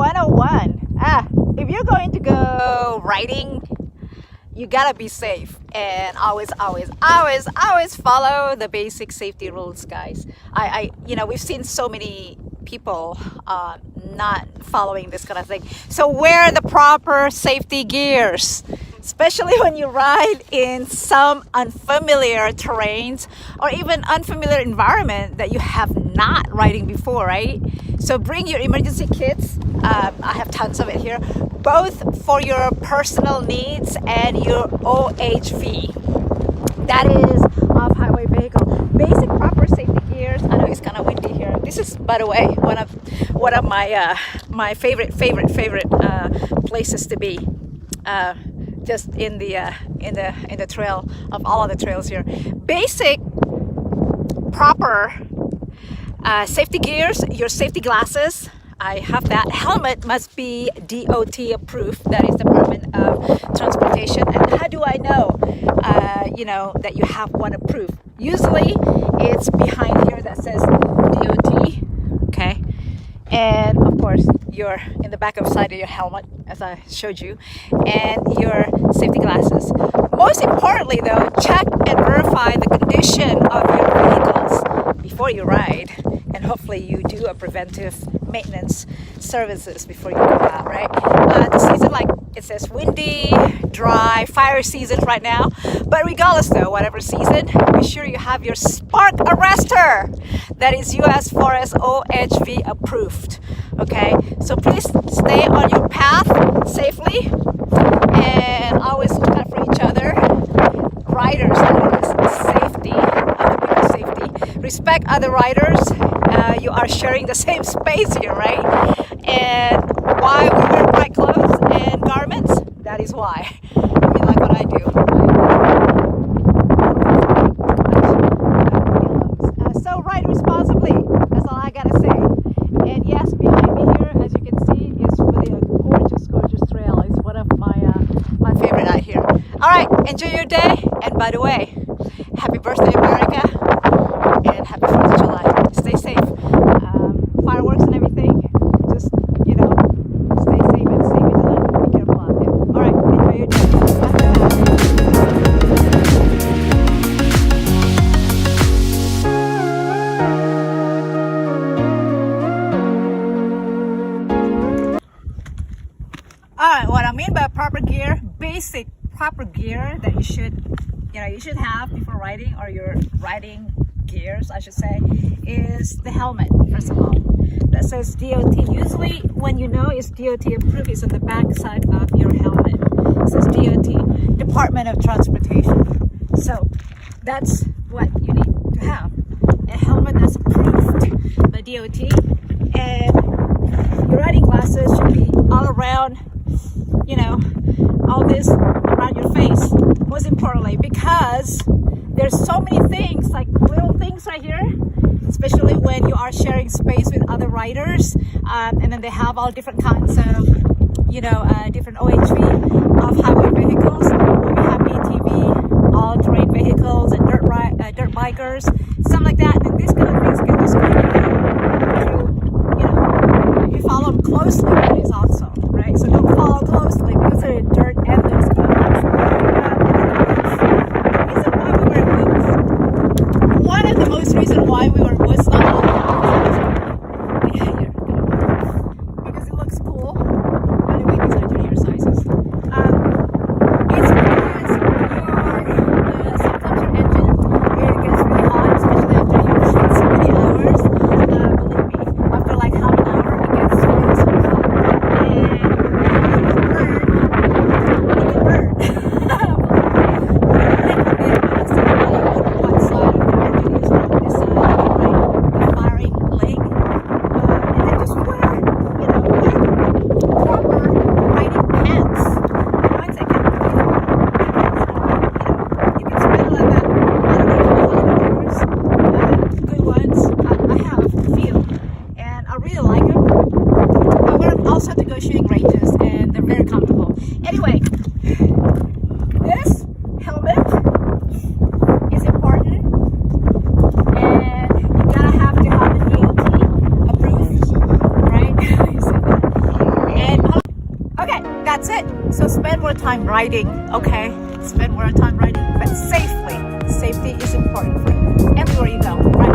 101. If you're going to go riding, you gotta be safe and always follow the basic safety rules, guys. We've seen so many people not following this kind of thing. So wear the proper safety gears, especially when you ride in some unfamiliar terrains or even unfamiliar environment that you have not riding before, right? So bring your emergency kits. I have tons of it here, both for your personal needs and your OHV. That is off-highway vehicle. Basic proper safety gears. I know it's kind of windy here. This is, by the way, one of my favorite places to be. Just in the trail of all of the trails here. Basic proper safety gears, your safety glasses. I have that. Helmet must be DOT approved. That is Department of Transportation. And how do I know, that you have one approved? Usually, it's behind here that says DOT. Okay, and of course, you're in the back of side of your helmet, as I showed you, and your safety glasses. Most importantly, though, check and verify the condition of your vehicles before you ride, and hopefully you do a preventive maintenance services before you go out, right? The season, like it says, windy, dry, fire season right now. But regardless, though, whatever season, be sure you have your spark arrestor. That is US Forest OHV approved. Okay, so please stay on your path safely and always look out for each other. Riders, that is safety, other people's safety. Respect other riders. You are sharing the same space here, right? And why we wear bright clothes and garments? That is why. I mean, like what I do. So ride responsibly. That's all I gotta say. And yes, behind me here, as you can see, is really a gorgeous trail. It's one of my favorite out here. All right, enjoy your day. And by the way, happy birthday, America, and happy 4th of July. Stay safe. Fireworks and everything. Just stay safe and stay vigilant. Be careful out there. All right, enjoy your day. Alright, what I mean by proper gear, basic proper gear that you should have before riding, or your riding gears, I should say, is the helmet, first of all. That says DOT. Usually when you know it's DOT approved, it's on the back side of your helmet. It says DOT, Department of Transportation. So that's what you need to have. A helmet that's approved by DOT, and your riding glasses should be all around, all this around your face, most importantly, because there's so many things, like little things right here, especially when you are sharing space with other riders, and then they have all different kinds of, different OHV of highway vehicles. We have ATV, all-terrain vehicles, and dirt bikers, something like that. And these kind of things can just go through, you follow them closely, that is also, right? So don't follow closely because of the dirt and those kind of things. One of the most reasons why we were was not because it looks cool. By the way, these are junior sizes. It's because sometimes your engine it gets really hot, especially after you've driven so many hours. Believe me, after like half an hour, it gets really hot, and it can burn. Shooting ranges, and they're very comfortable. Anyway, this helmet is important, and you gotta have to have the DOT approved, right? You said that. So spend more time riding, okay? Spend more time riding, but safely. Safety is important for everywhere you go, right?